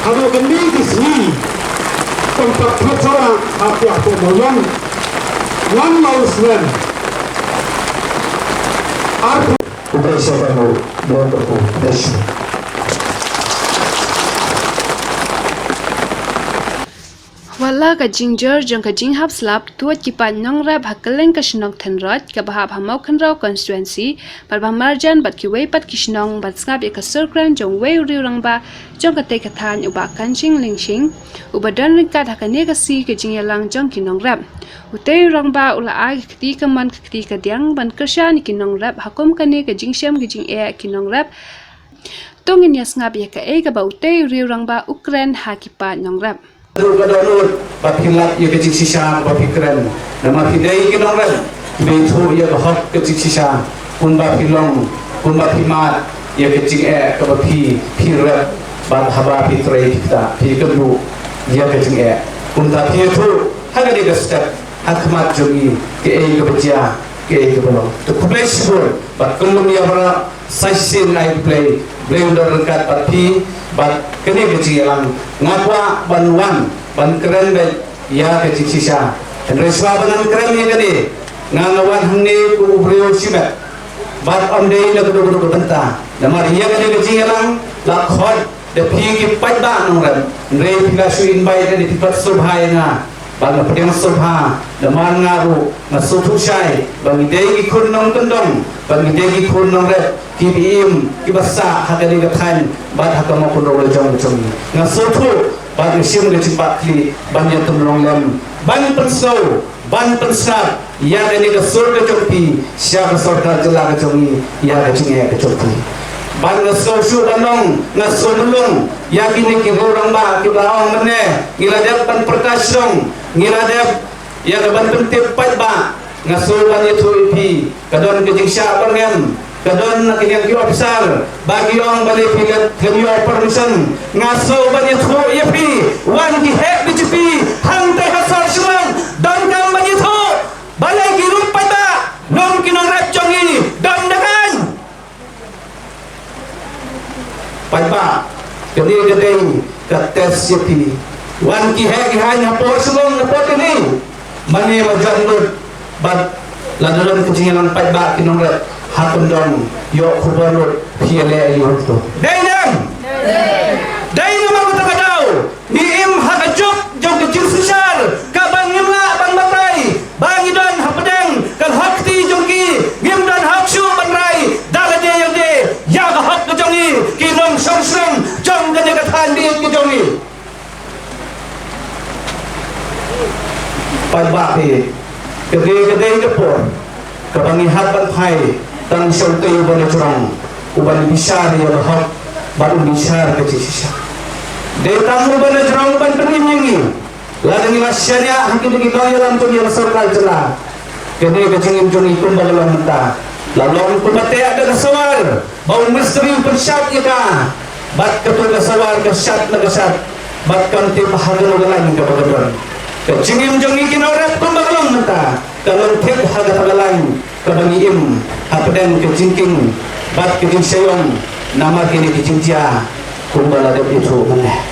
Ada geni di sini tempat percaya hati aku moyan wan mausren arpu utai sekanu don berku desu Wala ka ginger jong ka jing hap slap tuat ki pan nong rap hakeleng ka shnok thenrot ka bahap hamau khanrau constituency par ba marjan bat ki wei pat ki shnong bat skap e ka circran jong wei ri rangba jong ka te ka than uba kanching lingshing uba dan ring ka hakane ka si ka jing yalang jong ki nong rap utei rangba ula a kti ka man kti ka diang ban kersha ni ki nong rap hakom ka ne ka jing shem ki jing e ki nong rap tongin yasngap ya ka e ka ba utei ri rangba ukren ha ki pa nong rap kadang papilat ya kecik sisa papikran nama pidai kinong ran betu ya bahak kecik sisa pun bapilong pun bapimat ya kecik kapapi pirat bat haba pitrai kita pi kebu ya kecik pun tapi itu haga di gastat hakmat jogi ke kebaca ke kebelong to play sport bat kelum ya para saisin night play blender dekat papi bat kene kecik yang ngapa banwan ban keren be ya kecik sisa reswa banan keren ni kene nganawan hamne ku brio simet bat amde na kudu kudu benta namar ya kene kecik yang la khod de phi pat ba nongran re pila su invite ni tipat subhai na ban pedang subha namar ngaru na sutu sai ban ide ki kun nong tendong ban ide ki kun nong re ki im ki basa hakani ka khan bat hakama kun ro jong jong na sutu ban sim de cipat kli ban ya tumrong lem ban pensau ban pensat ya de ka sur de chopi sya ka sarkar jela ka chomi ya ka chinge ka chopi ban na so shu danong na so mulung ya kini ki orang ba ki baong mene ngila de ban prakashong ngila de ya ka ban pentip pat ba na so ban ya thu pi kadon ke jingsha bangem kadon na kini ki officer bagi orang balik pilat kami permission ngaso banyak thu yepi wan ki hek bjp hang te hasar shman don kam banyak thu balai ki rupa da nom ki nong rap jongi don dengan pada kini gede kates yepi wan ki hek ki hanya por shman pot ini mane majan lut bad laduran kecingan pada ki nong rap hakun dong yo kubarut piale ayuto dainam dainam aku tak tahu ni im hakajuk jog kecil susar ka bangim la bang batai bangi don hapadeng kal hakti jongki ngim don haksu banrai dalaje yang de ya ga hak jongi kinong songsong jong gane ka than di ki jongi pai ba pe kede ke por ka bangi hat ban phai tang syautai ubani curang ubani bisar ya bahak baru bisar kecil sisa detang ubani curang ubani penginyangi ladang ilas syariah hakim di kau yalam tu dia sarkar celah kene kecingin joni kumbal dalam mentah lalu kumbate ada kesawar bau misteri persyat ika bat ketul kesawar kesyat legesat bat kanti bahagia lagi kepada kecingin joni kinorat kumbal dalam mentah kalau tek haga lain kebangi im hapedan ke jingking bat ke jingsayong nama kini ke jingtia kumbala de itu mana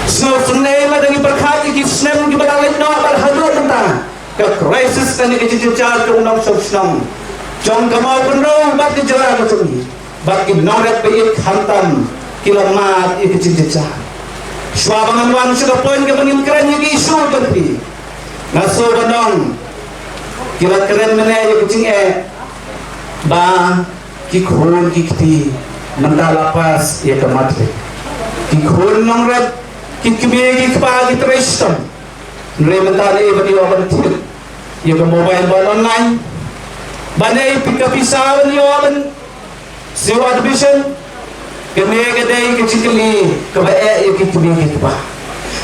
so sunai la dangi berkat ki snem ki badalit no bar hadu tentang ke crisis tani ke jingtia ke unang sosnam jong kamau penro bat ke jera ke suni bat ki noret be hantam kilamat ke jingtia swabangan wan sudah poin ke bangin keren ki isu tapi ngaso bandong kira keren mana ya kucing ba ki khon ki kti mandala pas ya kamatre ki khon nong rat ki kbe ki pa ki trestam re mandala e bani oban thil ya ka mobile ba online banai pika pisawan yo oban sewa admission kene gede ki cikli ka ba ya ki kbe ki pa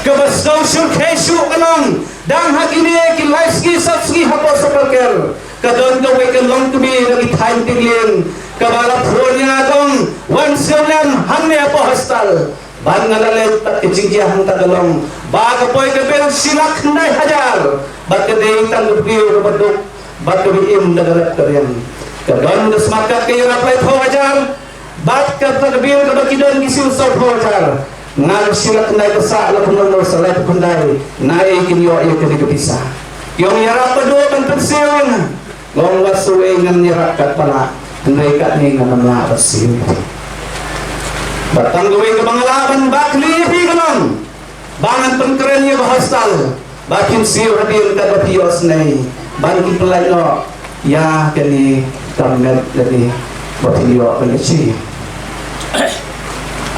ka ba social kesu kanong dang hakini ki life ski satski hapo saparker kadon ka we ka long to be lagi time tigling kabala phornya dong wan selam hangne apo hostal ban ngalalet tak kicingja hang tagalong ba ka poy ka bel silak ndai hajar bat ka deing tang biu ka baduk bat ka im nagarat karian kadon desmakat ka yura play 4 hajar bat ka bil ka bakidon gisul sa hotel ngal silat nai besa la kuno salai kundai nai kinyo ya ke bisa yung yarap pa do kan pensiun ngong wasuwe ngan yarap kat pala nai kat ni ngan la pensiun batang gawe ke bangalaban bakli pi kanon bangan pengkeren ya hostal bakin siu hadir kat bapios nai banki pelai no ya kini tamet dari bapio penci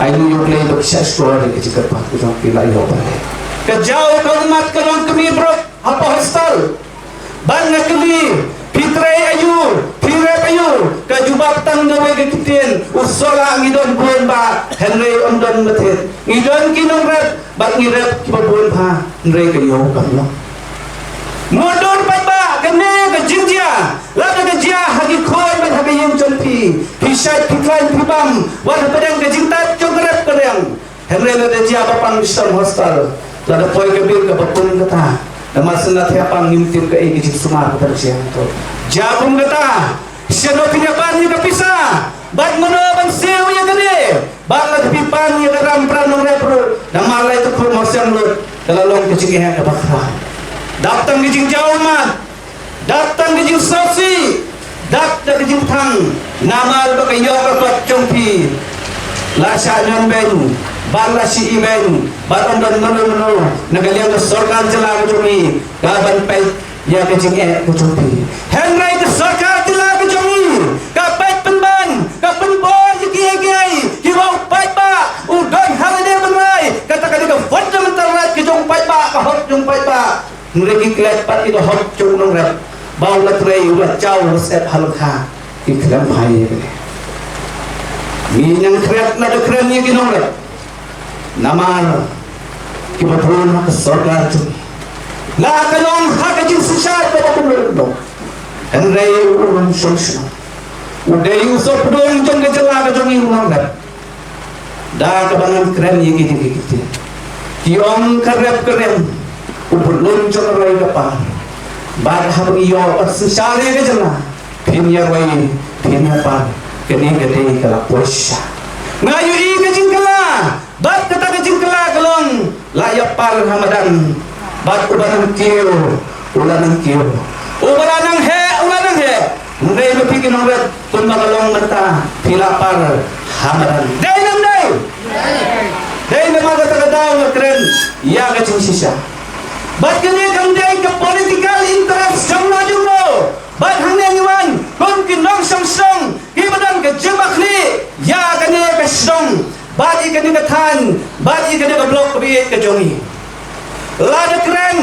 I know you play the chess story ke cikar pak ujang pilai yo bale ke jauh ke umat ke long kemi bro apa hostal ban ngakli pitre ayu pire ayu ke jubak tang gawe ke kitien usola ngidon buan ba henry ondon metet ngidon kinong rep bak ngirep kibabun pa henry ke yo kamlo modon pa kene ke jinjia la ke jia hagi khoi ban hagi yem chonpi pisai pitlain pibam war pedang ke jintat jogrep kereng henry la jia bapang mission hostel la da poi ke bil ke bapun kata nama senat hapang ngimtin ke igi sumar tersiang to jabung kata seno pinya bani ke pisah bat mono ban seu ya gede bat la pipan ya ram pran no repro nama la itu khur mosang lo dalalong ke cikeh ke bakra datang ke jing jauh mat datang ke jing sosi datang ke jing thang namal ba kayo ka pat chongpi la sha non ben bala si iben bat ondon nono nagaliang ke sarkar jela ke chongi gaban pai ya ke jing ke chongpi henry ke sarkar jela ke chongi ka pai penban ka penbon ki ki wau pai ba udon haliday benai kata-kata ke fundamental right ke jong pai ba ka hot jong pai ba mereka kelat pat itu hot jong nong rap bau la trei ulah jauh resep halkha ikram hai ni yang kreat na de kren ni kinong rap namar kibatron ha sarkar chu la kanong ha ka jin sisat pa ko do henry urun solution udai usop dong jong ke jela ka jong nong rap da ka bangan kren ni ki kiong karep keren ubur loncong rai kapal bad habang iyo at sisari ke jala pinya rai pinya par kene gede kala posya ngayu i ke jingkala bad kata ke jingkala kalong layak par hamadan bad ubanan kiyo ulanang he ngai lo pikin orat kun magalong mata pilapar hamadan dai na magata daw kren ya ke sisa bat kene kang dai ke political interest janglo bat hangne niwan kon kinong song ki badan ke jebakli ya kene ke song bat ikene ke than bat ikene ke blok bi ke jongi la de kren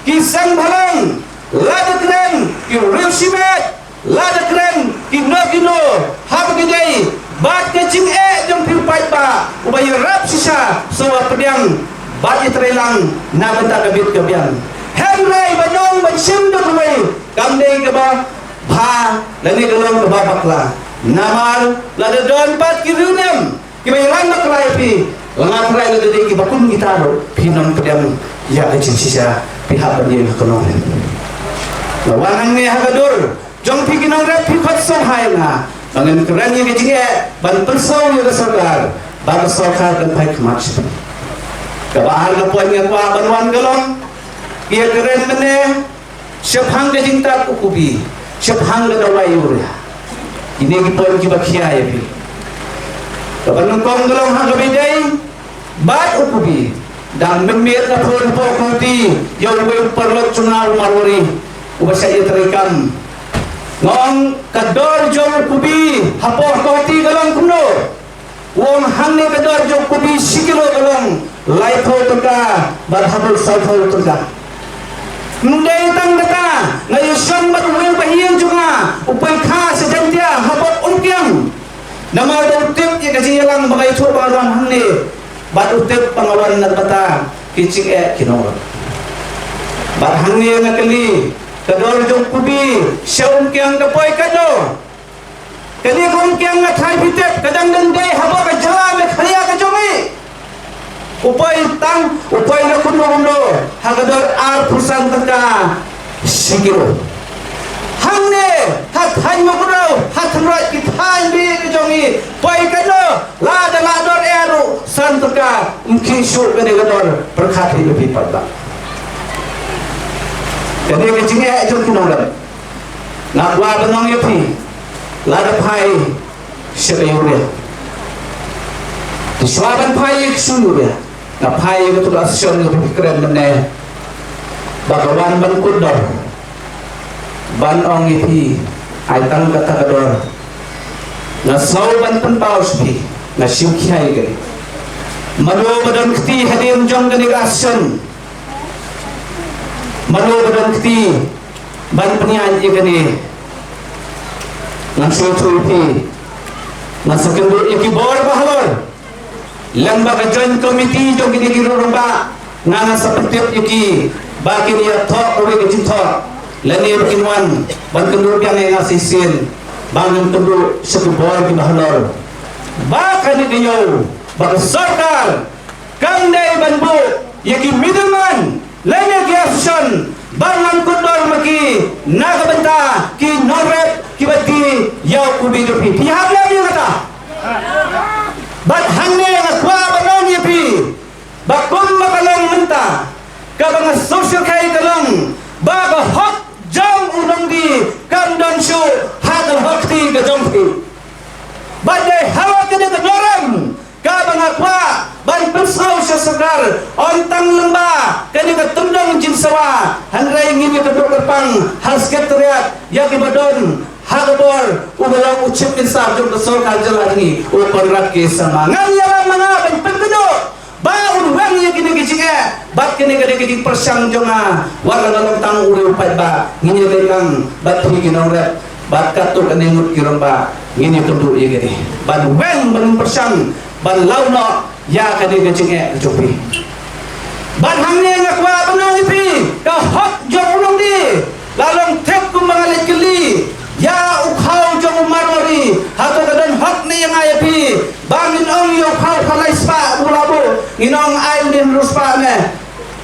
ki sang bhalang la de kren ki reusimet la de kren ki nogino hab ke dai bat ke jing jong pil pai ba ubay rap sisa so pedang bat itrelang na benta kabit kabian henry banong bansim do kumai kamdei ke ba bha lani galong ke babakla namar la de don pat ki runem ki bayran na klai pi langat rai la de ki bakun gitaro pinon pedang ya ke sisa pihak badin konon lawanang ne hagadur jong pi kinong rap pi khat so hai na bangen keren ye ke jinge ban persau ye sarkar ban sarkar dan pai kemat kabahar na puan nga kwa banwan galong kia keren mene syabhang ke jingta ukubi syabhang ke dawai urya ini ki puan ki bakhia ya pi kabanung kong galong ha kabidai bat ukubi dan memir na phone po kuti yung way parlot chunaw marwari ubasa iya terikam ngong kador jong kubi hapo kuti galong kuno wong hangni kador jong kubi sikilo galong laifo tuka barhabul salfo tuka ndai tang data ngayusan bat weng bahiyang juga upai kha sejantia habot umpiang nama utip ye kasi yalang bagay chu pangawan hangni bat utip pangawan nagbata kicing kinor bat hangni ngakali kador jong kubi syaum kiang kapoy kado kani kong kiang ngathai pitep kadang dendai habo ka jala me khaliya ka jomi upai tang upai na kuno hagador ar pursan taka sigiro hangne hat hai mo kuno hat rai ki thai bi ka jomi pai kado la dor eru santuka mkishu kene gador perkhati lebih pada jadi kecingnya itu kinong nak wa benong yapi la da pai shebeyuria di swaban pai sunuria na pai betul asion lebih keren mene bagawan ban kudor ban ong yapi ai tang kata gador na sau ban pen paus pi na simkiai gani mano badan kti hadir jong gani asion mano badan kti ban penyan gani nan suatu pi nan sekendur iki bor bahalor lembaga joint committee jong gini girumba nana sapetiap iki bakin ya thok owe ke thok lani kinwan ban kendur pian nga sisin bangun kendur sekebor ki bahalor bakan diyo bak sarkar kandai banbu yaki middleman lani giasun bangun kundor maki nagabenta ki norep ki bati yau kubi dopi pihak lagi kata bat hangne ngakwa banong yapi bakum makalong menta kabang social kai kalong baga hot jang unong di kandon shu hadal hakti ka jongpi badai hawa kene ka joram kabang akwa ban persau sesakar ontang lemba kene ka tundang jinsawa hanrai ngini ka dokterpang hasketariat yaki badon hagabor ubalang ucip insaf jom besor kajal lagi uparat ke sama ngalialan mga ban pagkado baun wang ya kini kicike bat kini gede kicik persang jonga warga dalam tang uri upai ba ngini lekang bat hi kinong rep bat katuk aningut kiromba ngini tundu ya gede ban wang ban persang ban launo ya kini kicike jopi ban hangnya ngakwa benong ipi ka hot jom ulong di lalong tep kumangalit keli ya ukhau jong marori hato kadan hot ni yang ayapi bangin ong yo khau khalai spa bulabu nginong aim din ruspa me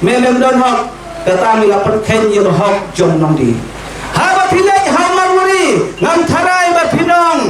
melem don hok kata mi lapat ken yo hok jong nong di haba pilek ha marori ngam tharai ba pinong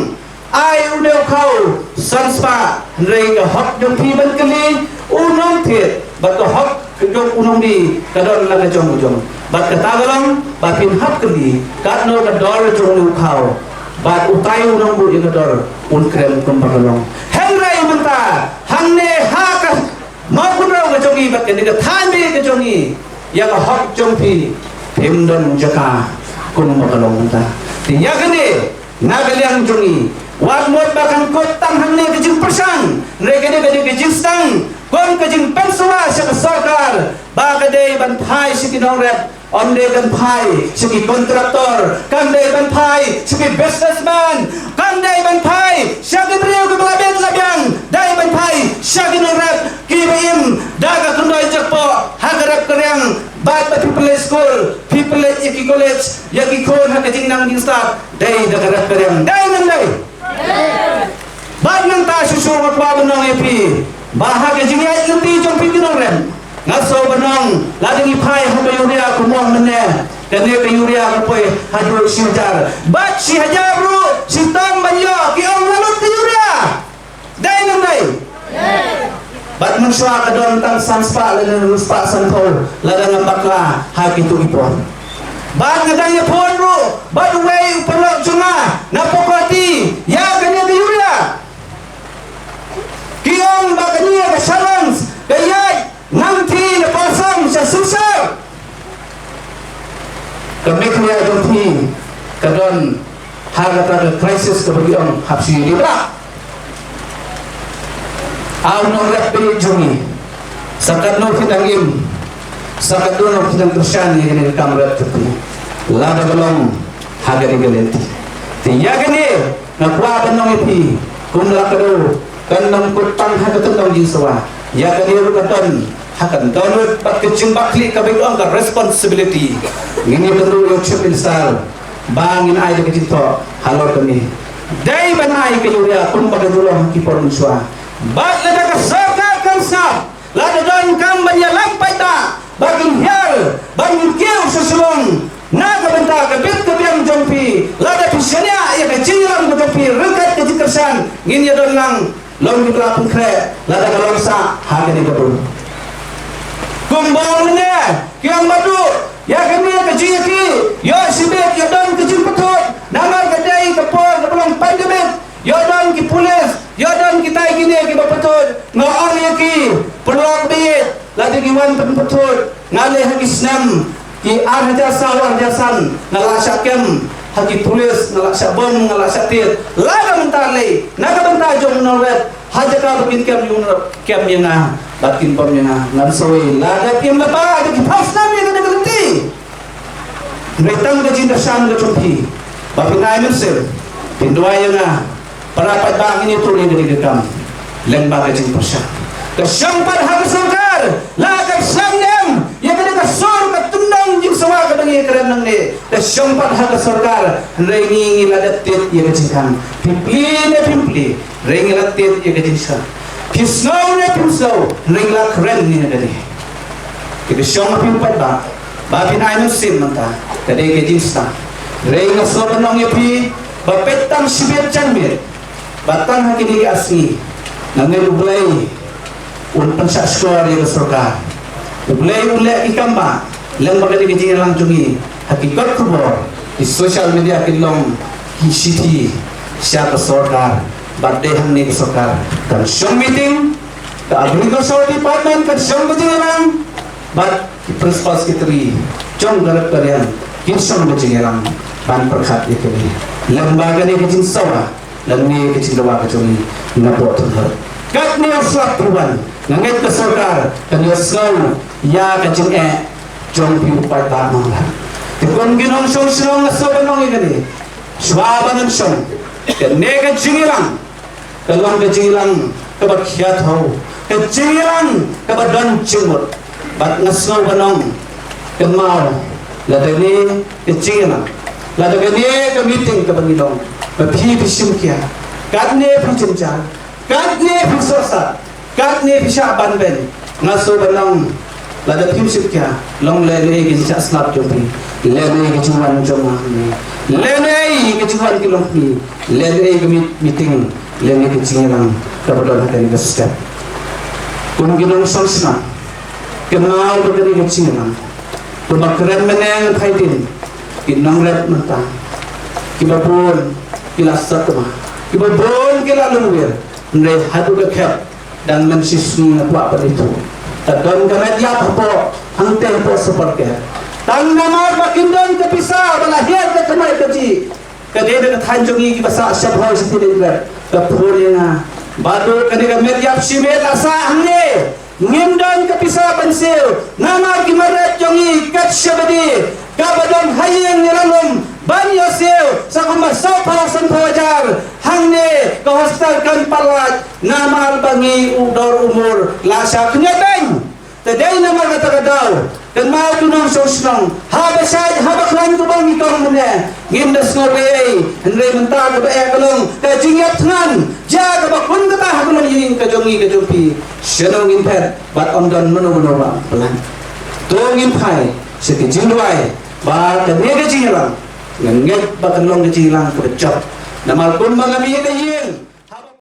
ai uneu khau sanspa rei ka hok jong pi ban kali unong thiet ba to hok jong unong di kadon laga jong bat katagalong batin hap kali katno kador jong khau bat utai unong bu ingador un krem kumbagalong hengrai menta hangne haka mapunraw ka jongi bat kene ka thambe ka jongi ya ka hok jongpi himdon jaka kumbagalong menta ti yakane nagaliang jongi wan mot bakan kotang hangne ka jing persang regene ka jing stang kon ka jing pensua sa sarkar bagade ban phai sikinong rep onde kan phai sigi kontraktor kande ban phai sigi businessman kande ban phai sigi brio ke belabet labiang dai ban phai sigi norap kibim daga kundoi jakpo hagarap karyang bat people school people yaki college yaki kon hakating nang dinsta dai dagarap karyang dai nang dai bat nang ta susumat ba benong epi bahag jingai lenti jong pitinong rem ngaso benong lading ipai hamba yuria kumong mene kene ke yuria kapoi hadu sijar bat si hajaru si tang banyo ki ong lalut ke yuria dai nang dai bat mensua kadon tang sanspa ladan ruspa sanpol ladan bakla haki tu ipon bat ngadang ya pon ru bat wei pelok junga napokoti ya kene ke yuria ki ong bakania ke challenge kayai nanti lepasang sesusah kami kaya jompi kadon harga tada krisis kebagian hapsi dibrak aw nong rep beri jongi sakat nong kitangim sakat nong kitang tersyani ini kamrat tertu lada belong harga digalenti tiya gani nakwa benong ipi kumla kado kanang kutang harga tentang jinsawa ya kani rukaton hakan download pat kecing bakli kabigong ka responsibility ngini tentu yo chip install bangin ay de kecito halor kami dai banai ke yuria kum pada dulong ki por muswa bat lada ka sarkar kan sap lada don kam banya lampai ta bagin hial bagin kieu sesulong naga benta ka bit ka biang jompi lada pisania ya ka jilang ka jompi rekat ke jikersan ngini don lang long kita pun kre lada kalau sa harga ni betul kumbang ni yang madu ya kami kejiki ya sibet ya dan kejin petut nama kedai kepol belum pandemik ya dan ki polis ya dan kita gini ki petut ngaan ya ki perlu bit lada kiwan petut ngalih hagi senam ki arjasa arjasan ngalak syakem hagi polis ngalak syabom ngalak syatir laga mentale naga bentajong norwet hajaka bikin kem yang batin pom yang ngamsoi laga kem laba ada ki pasna mi ada ganti retang da jinda sham da chumpi bapinai mersel pindua yang parapat bang ini tuli dari gekam lembaga jin persya ke syampat hak sangkar laga samnem yang ada ka sor ka tundang jin sawa ka dangi keren nang ne ke syampat hak sarkar rengi ngiladatit ya kejingkan pimpli rengi latit ya kejingkan pisau ne pisau rengi keren ni dari ke syampat pimpat ba bapin ainu sim manta kade kejingsta rengi sor nang yepi bapetang sibet chanmir batang hakini asli nangel ulai pensak skor yang surga ulai ikamba lembaga di kejing lang jungi hakikat kubur di sosial media kilong kisiti siapa surga badai hangni ke surga dan show meeting ke agriculture department ke show kejing lang bad principal secretary jom galak kalian kinsong kejing lang ban perkat itu lembaga di kejing sawah lembaga kejing lawa kejungi napot terhad kat ni asap perubahan nangit ke surga kan yasau ya kejing jom piu pai ta mangla tekon ginong song asobanong igani swabanan song ke nega jingilang kalong ke jingilang ke bakhiat ho ke jingilang ke badan jimut bat ngasau banong ke mau ladani ke jingilang ladani ke meeting ke bangilong ke pi bisim kia katne pijenja katne pisosa katne pisha banben ngasau banong lada pimsip kya long lele ke jisa slap jompi lele ke juan joma lele ke juan ki long ni lele ke meeting lele ke jingang kabadon haten ke step kun ginong sonsna kenal begini ke jingang kun makren meneng khaitin kinang ret mata kibabun kilasat ma kibabun kilalungwir ndai hadu ke khap dan mensisni apa itu tadon karet ya apa hante po seperti tang namar bakindon ke pisau balahir ke kemai keji kede de thanjongi ki basa syabhau sitile ler ke purina badu kede ke mediap simet asa hamne ngindon ke pisau pensil nama ki maret jongi kat syabadi kabadon hayeng niralum ban yosel sakuma sapa san pawajar hangne ke hostel kan palat nama bangi udor umur lasa kenyateng tadai nama kata kadau dan mau tunang sosnong habasai habaklan tu bang itong mene gindas ngorei henre mentar ke kalong ke jingat ngan jaga bakun kata hakulon yin ke jongi ke jompi senong impet bat omdan meno ba pelan tongin pai sekejing duai ba ke nege jingalang nget bakalong ke jingalang ke becok namal kun magami yin